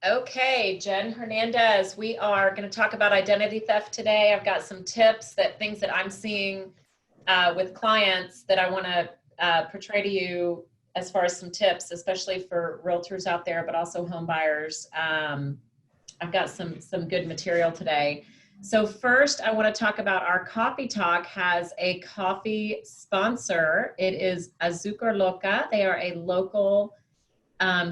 Okay, Jen Hernandez, we are going to talk about identity theft today. I've got some tips, things that I'm seeing with clients that I want to portray to you as far as some tips, especially for realtors out there, but also home buyers. I've got some good material today. So first, I want to talk about our Coffee Talk has a coffee sponsor. It is Azúcar Loca. They are a local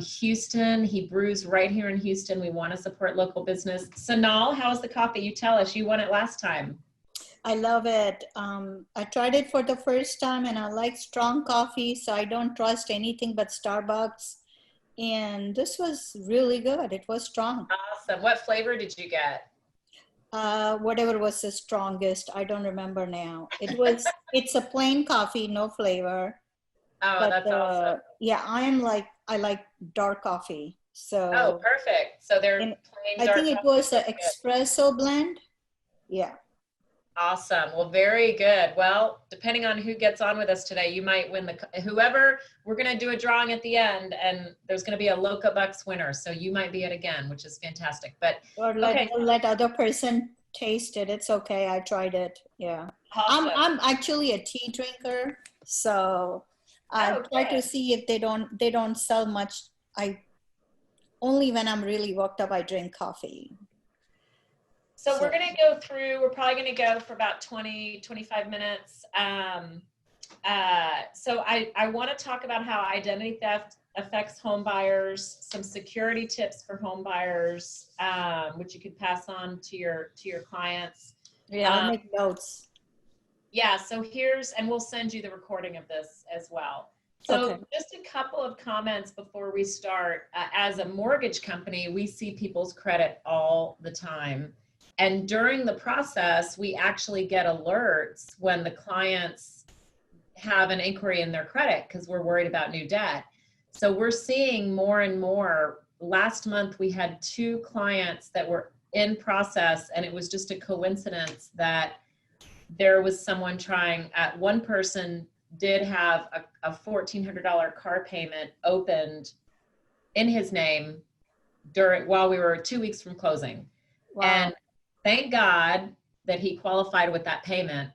Houston. He brews right here in Houston. We want to support local business. Sonal, how's the coffee? You tell us. You won it last time. I love it. I tried it for the first time and I like strong coffee, so I don't trust anything but Starbucks. And this was really good. It was strong. Awesome. What flavor did you get? Whatever was the strongest. I don't remember now. It's a plain coffee, no flavor. Oh, But that's awesome. yeah, I like dark coffee. Oh, So perfect. So they're plain I dark think it coffee. was an espresso blend. Yeah. Awesome. Well, very good. Well, depending on who gets on with us today, you might win whoever. We're going to do a drawing at the end, and there's going to be a Loca Bucks winner. So you might be it again, which is fantastic. But Or let other person taste it. It's okay. I tried it. Yeah. Awesome. I'm actually a tea drinker, so I try to see if they don't sell much. I only when I'm really worked up I drink coffee. So we're going to go through, we're probably going to go for about 20, 25 minutes. So I want to talk about how identity theft affects home buyers, some security tips for home buyers, which you could pass on to your clients. Yeah, I'll make notes. Yeah, so and we'll send you the recording of this as well. So just a couple of comments before we start. As a mortgage company, we see people's credit all the time. And during the process, we actually get alerts when the clients have an inquiry in their credit because we're worried about new debt. So we're seeing more and more. Last month, we had 2 clients that were in process, and it was just a coincidence that there was someone one person did have a $1,400 car payment opened in his name while we were 2 weeks from closing. Wow. And thank God that he qualified with that payment.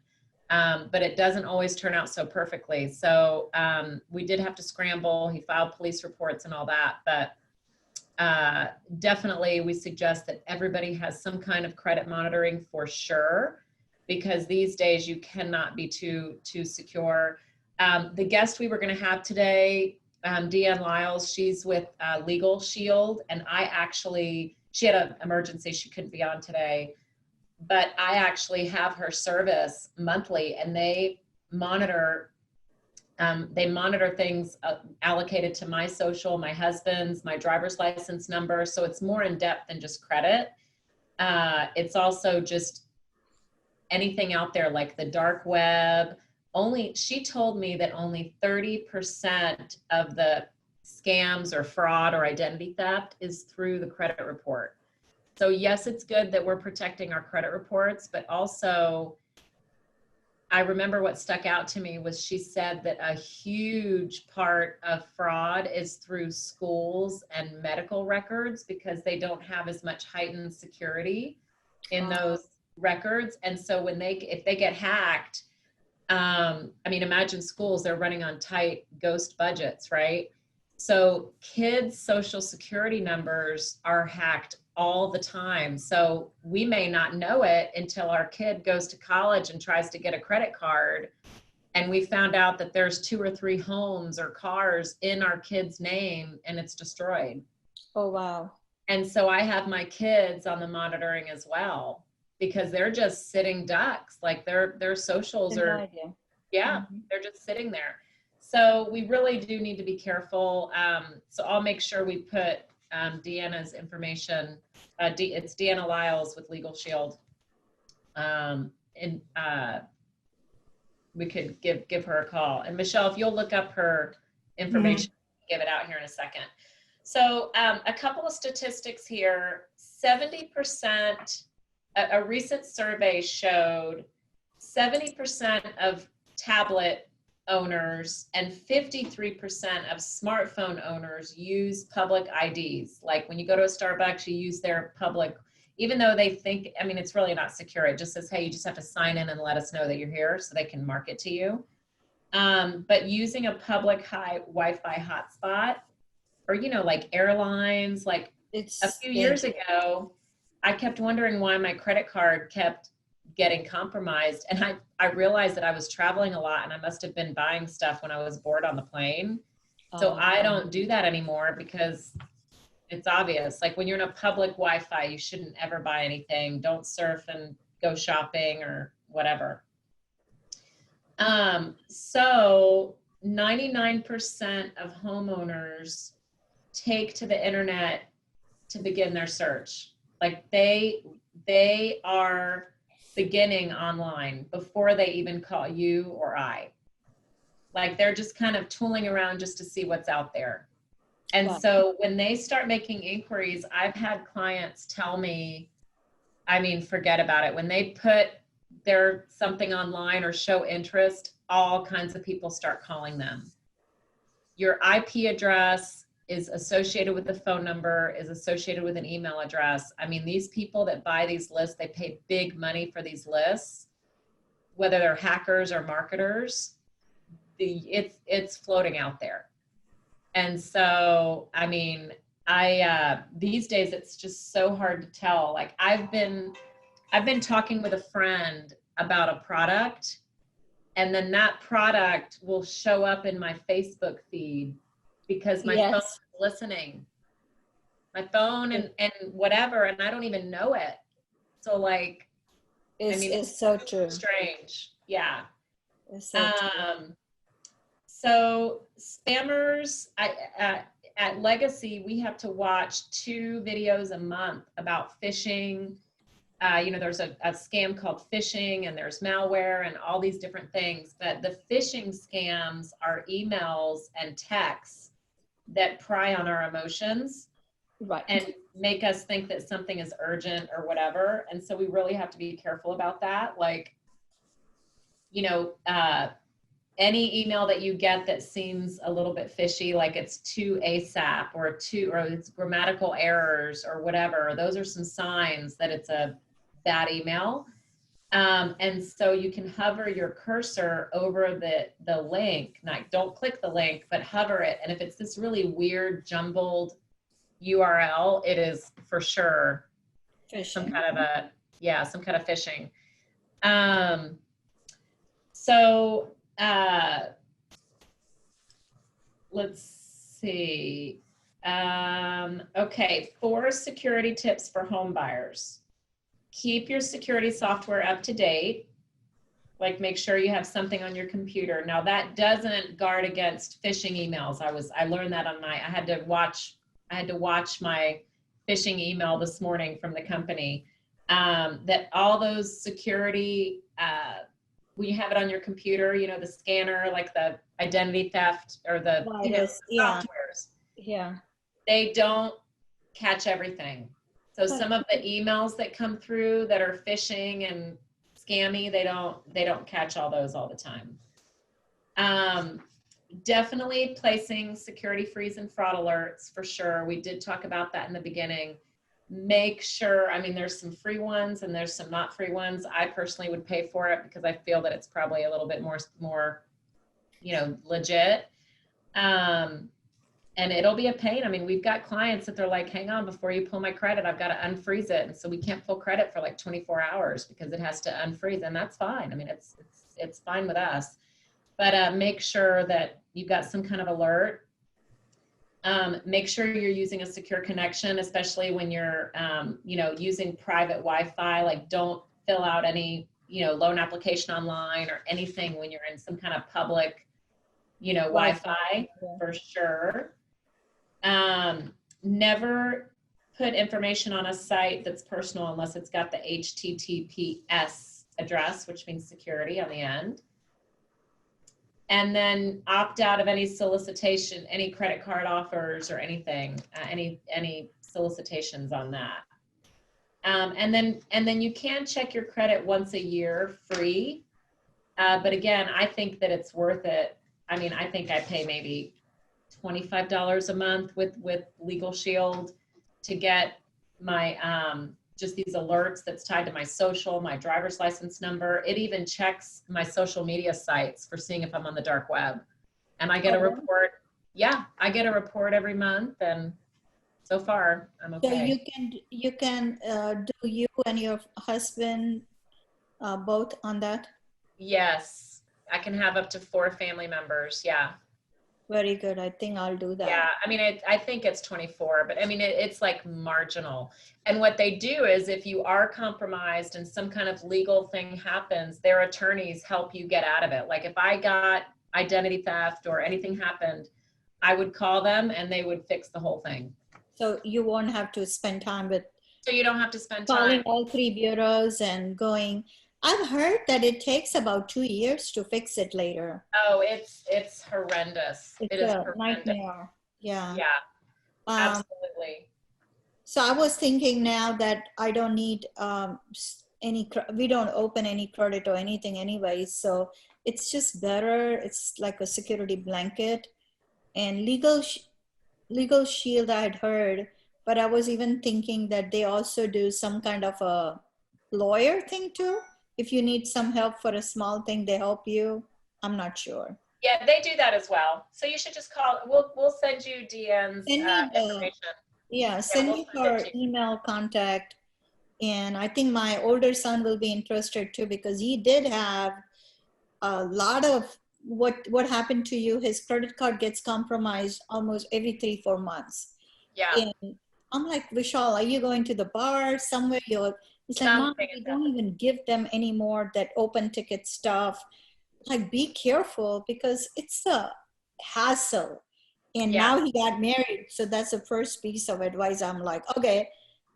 But it doesn't always turn out so perfectly. So we did have to scramble. He filed police reports and all that. But definitely we suggest that everybody has some kind of credit monitoring for sure, because these days you cannot be too secure. The guest we were going to have today, Deanne Lyles, she's with Legal Shield, and she had an emergency, she couldn't be on today, but I actually have her service monthly, and they monitor things allocated to my social, my husband's, my driver's license number. So it's more in depth than just credit. It's also just anything out there like the dark web. She told me that only 30% of the scams or fraud or identity theft is through the credit report. So yes, it's good that we're protecting our credit reports, but also I remember what stuck out to me was she said that a huge part of fraud is through schools and medical records because they don't have as much heightened security in those records. And so if they get hacked, imagine schools, they're running on tight ghost budgets, right? So kids' social security numbers are hacked all the time. So we may not know it until our kid goes to college and tries to get a credit card. And we found out that there's 2 or 3 homes or cars in our kid's name and it's destroyed. Oh, wow. And so I have my kids on the monitoring as well, because they're just sitting ducks. Like their socials are, they're just sitting there. So we really do need to be careful. So I'll make sure we put Deanna's information. It's Deanne Lyles with Legal Shield. We could give her a call. And Michelle, if you'll look up her information, give it out here in a second. So a couple of statistics here. 70%, a recent survey showed 70% of tablet owners, and 53% of smartphone owners use public IDs. Like when you go to a Starbucks, you use their public, even though they think, I mean, it's really not secure. It just says, hey, you just have to sign in and let us know that you're here so they can mark it to you. But using a public high Wi-Fi hotspot, or, you know, like airlines, like a few years ago, I kept wondering why my credit card kept getting compromised. And I realized that I was traveling a lot and I must have been buying stuff when I was bored on the plane. So I don't do that anymore because it's obvious. Like when you're in a public Wi-Fi, you shouldn't ever buy anything. Don't surf and go shopping or whatever. So 99% of homeowners take to the internet to begin their search. Like they are beginning online before they even call you or I. Like they're just kind of tooling around just to see what's out there. And so when they start making inquiries, I've had clients tell me, I mean, forget about it. When they put their something online or show interest, all kinds of people start calling them. Your IP address is associated with the phone number, is associated with an email address. I mean, these people that buy these lists, they pay big money for these lists, whether they're hackers or marketers, it's floating out there. And so, I mean, these days it's just so hard to tell. Like I've been talking with a friend about a product, and then that product will show up in my Facebook feed because my phone is listening. My phone and whatever, and I don't even know it. So like, it's so true. Strange. Yeah. It's so true. So spammers, at Legacy, we have to watch 2 videos a month about phishing. You know, there's a scam called phishing, and there's malware and all these different things. But the phishing scams are emails and texts that pry on our emotions, right, and make us think that something is urgent or whatever. And so we really have to be careful about that. Like, you know, any email that you get that seems a little bit fishy, like it's to ASAP or it's grammatical errors or whatever, those are some signs that it's a bad email. And so you can hover your cursor over the link. Like, don't click the link, but hover it. And if it's this really weird, jumbled URL, it is for sure phishing. Some kind of phishing. Let's see. Okay, 4 security tips for home buyers. Keep your security software up to date. Like, make sure you have something on your computer. Now that doesn't guard against phishing emails. I learned that on I had to watch my phishing email this morning from the company. That all those security, when you have it on your computer, you know, the scanner, like the identity theft or the softwares. Yeah. They don't catch everything. So some of the emails that come through that are phishing and scammy, they don't catch all those all the time. Definitely placing security freeze and fraud alerts for sure. We did talk about that in the beginning. Make sure, I mean, there's some free ones and there's some not free ones. I personally would pay for it because I feel that it's probably a little bit more, you know, legit. And it'll be a pain. I mean, we've got clients that they're like, hang on, before you pull my credit, I've got to unfreeze it. And so we can't pull credit for like 24 hours because it has to unfreeze, and that's fine. I mean, it's fine with us, but make sure that you've got some kind of alert. Make sure you're using a secure connection, especially when you're, you know, using private Wi-Fi. Like, don't fill out any, you know, loan application online or anything when you're in some kind of public, you know, Wi-Fi for sure. Never put information on a site that's personal unless it's got the HTTPS address, which means security on the end. And then opt out of any solicitation, any credit card offers or anything, any solicitations on that. And then you can check your credit once a year free. But again, I think that it's worth it. I mean, I think I pay maybe $25 a month with Legal Shield to get my just these alerts that's tied to my social, my driver's license number. It even checks my social media sites for seeing if I'm on the dark web. And I get a report. Yeah, I get a report every month, and so far I'm okay. So you can do you and your husband both on that? Yes, I can have up to 4 family members. Yeah. Very good. I think I'll do that. Yeah, I mean, I think it's 24, but I mean, it's like marginal. And what they do is if you are compromised and some kind of legal thing happens, their attorneys help you get out of it. Like if I got identity theft or anything happened, I would call them and they would fix the whole thing. So you won't have to spend time with. So you don't have to spend calling time. all 3 bureaus and going. I've heard that it takes about 2 years to fix it later. Oh, it's horrendous. It's it is a horrendous. Nightmare. Yeah. Yeah, absolutely. So I was thinking now that I don't need we don't open any credit or anything anyway. So it's just better. It's like a security blanket. And Legal Shield I had heard, but I was even thinking that they also do some kind of a lawyer thing too. If you need some help for a small thing, they help you. I'm not sure. Yeah, they do that as well. So you should just call. We'll send you Deanne's information. Yeah, send me her email contact. And I think my older son will be interested too, because he did have a lot of what happened to you. His credit card gets compromised almost every 3-4 months. Yeah. And I'm like, Vishal, are you going to the bar somewhere? It's like, Mom, we don't even give them anymore that open ticket stuff. Like, be careful because it's a hassle. And now he got married. So that's the first piece of advice. I'm like, okay,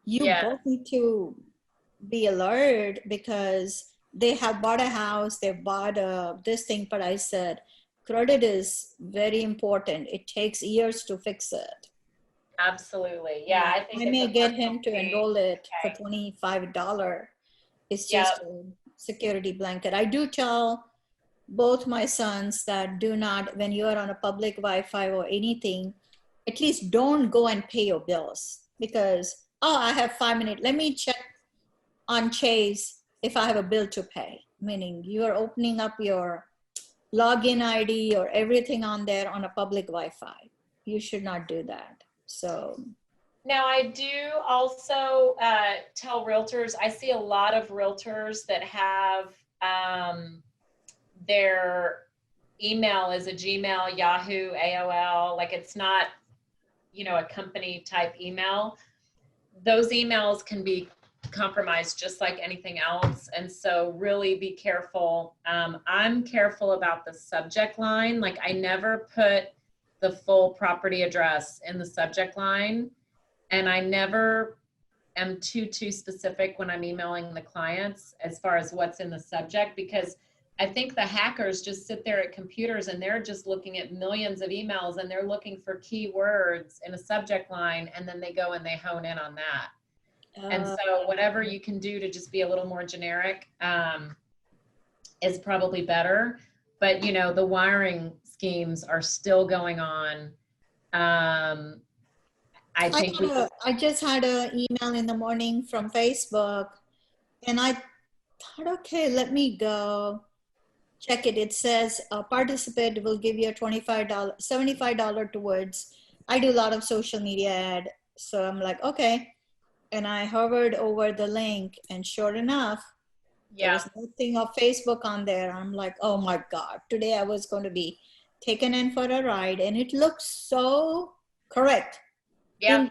you both need to be alert because they have bought a house, they've bought this thing. But I said, credit is very important. It takes years to fix it. Absolutely. Yeah, I think I may get him to enroll it for $25. It's just a security blanket. I do tell both my sons that do not, when you are on a public Wi-Fi or anything, at least don't go and pay your bills because, oh, I have 5 minutes. Let me check on Chase if I have a bill to pay. Meaning you are opening up your login ID or everything on there on a public Wi-Fi. You should not do that. So now I do also tell realtors, I see a lot of realtors that have their email is a Gmail, Yahoo, AOL, like it's not, you know, a company type email. Those emails can be compromised just like anything else. And so really be careful. I'm careful about the subject line. Like I never put the full property address in the subject line. And I never am too specific when I'm emailing the clients as far as what's in the subject, because I think the hackers just sit there at computers and they're just looking at millions of emails and they're looking for keywords in a subject line. And then they go and they hone in on that. And so whatever you can do to just be a little more generic is probably better. But, you know, the wiring schemes are still going on. I just had an email in the morning from Facebook and I thought, okay, let me go check it. It says a participant will give you a $75 towards. I do a lot of social media ad. So I'm like, okay. And I hovered over the link and sure enough, there was nothing of Facebook on there. I'm like, oh my God, today I was going to be taken in for a ride and it looks so correct. Yeah.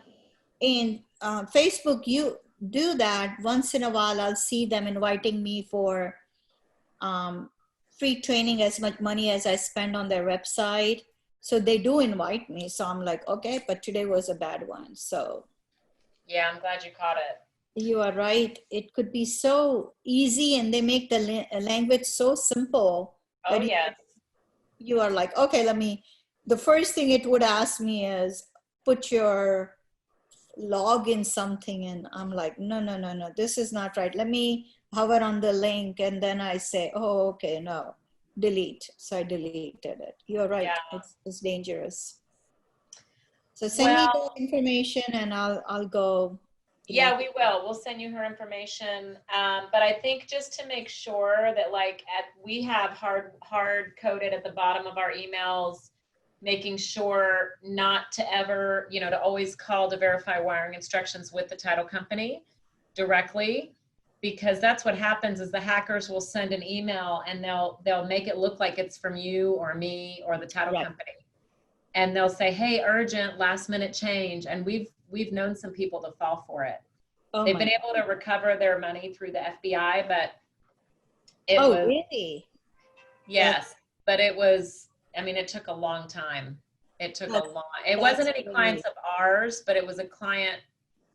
In Facebook, you do that once in a while. I'll see them inviting me for free training, as much money as I spend on their website. So they do invite me. So I'm like, okay, but today was a bad one. So yeah, I'm glad you caught it. You are right. It could be so easy and they make the language so simple. Oh, yes. You are like, okay, the first thing it would ask me is put your log in something. And I'm like, no, this is not right. Let me hover on the link and then I say, oh, okay, no, delete. So I deleted it. You're right. Yeah. It's dangerous. So send me the information and I'll go. Yeah, we will. We'll send you her information. But I think just to make sure that we have hard coded at the bottom of our emails, making sure not to ever, to always call to verify wiring instructions with the title company directly, because that's what happens is the hackers will send an email and they'll make it look like it's from you or me or the title company. And they'll say, hey, urgent, last minute change. And we've known some people to fall for it. They've been able to recover their money through the FBI, but it was, really? Yes, but it was, it took a long time. It wasn't any clients of ours, but it was a client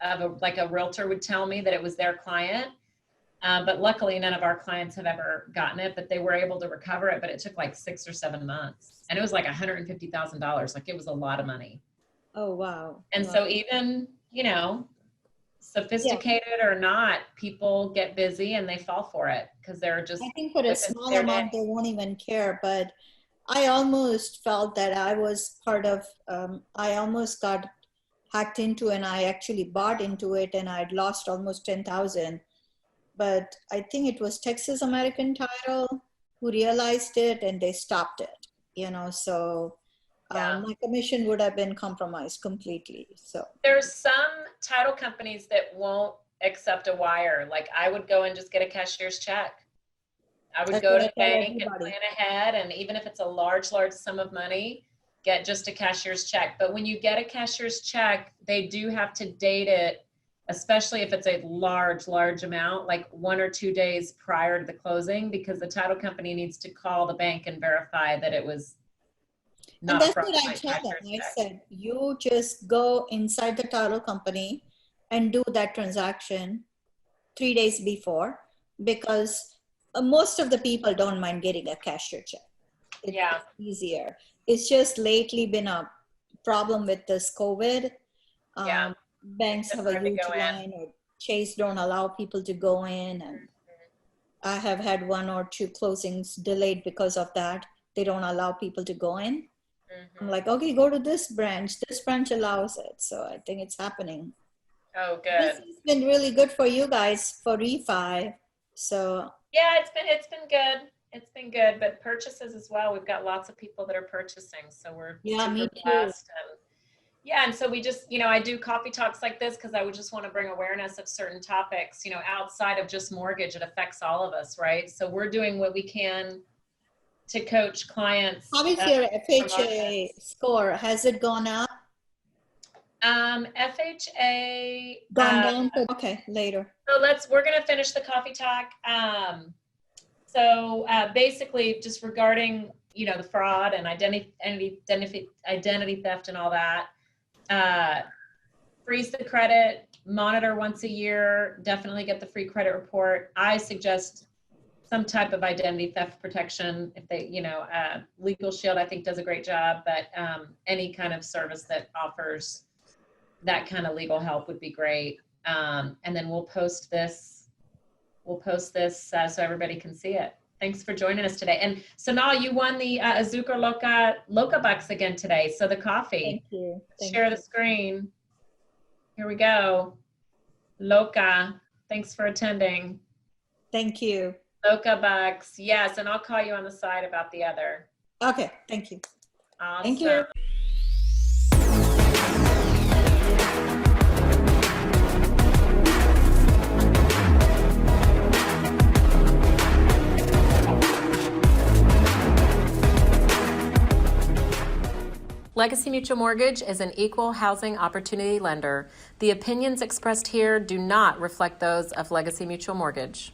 of a realtor would tell me that it was their client. But luckily none of our clients have ever gotten it, but they were able to recover it, but it took 6 or 7 months. And it was $150,000. It was a lot of money. Oh, wow. And so even, sophisticated or not, people get busy and they fall for it because they're just. I think for a small amount, they won't even care. But I almost felt that I was part of, I almost got hacked into and I actually bought into it and I'd lost almost 10,000. But I think it was Texas American Title who realized it and they stopped it, so my commission would have been compromised completely. So there's some title companies that won't accept a wire. I would go and just get a cashier's check. I would go to the bank and plan ahead. And even if it's a large sum of money, get just a cashier's check. But when you get a cashier's check, they do have to date it, especially if it's a large amount, 1 or 2 days prior to the closing, because the title company needs to call the bank and verify that it was not. And that's what I told them. I said, you just go inside the title company and do that transaction 3 days before, because most of the people don't mind getting a cashier check. It's easier. It's just lately been a problem with this COVID. Banks have a huge line, or Chase don't allow people to go in, and I have had 1 or 2 closings delayed because of that. They don't allow people to go in. I'm like, okay, go to this branch. This branch allows it. So I think it's happening. Oh, good. This has been really good for you guys for refi. So yeah, it's been good. It's been good, but purchases as well. We've got lots of people that are purchasing, so we're me too. blessed. And so we just, I do coffee talks like this because I would just want to bring awareness of certain topics, outside of just mortgage. It affects all of us, right? So we're doing what we can to coach clients. How is your FHA score? Has it gone up? FHA gone down. Okay, later. So we're gonna finish the coffee talk. So basically, just regarding the fraud and identity theft and all that. Freeze the credit, monitor once a year, definitely get the free credit report. I suggest some type of identity theft protection. If they, Legal Shield, I think does a great job, but any kind of service that offers that kind of legal help would be great. And then we'll post this so everybody can see it. Thanks for joining us today. And Sonal, you won the Azúcar Loca Bucks again today. So the coffee. Thank you. Share the screen. Here we go. Loca. Thanks for attending. Thank you. Loca Bucks. Yes, and I'll call you on the side about the other. Okay. Thank you. Awesome. Thank you. Legacy Mutual Mortgage is an equal housing opportunity lender. The opinions expressed here do not reflect those of Legacy Mutual Mortgage.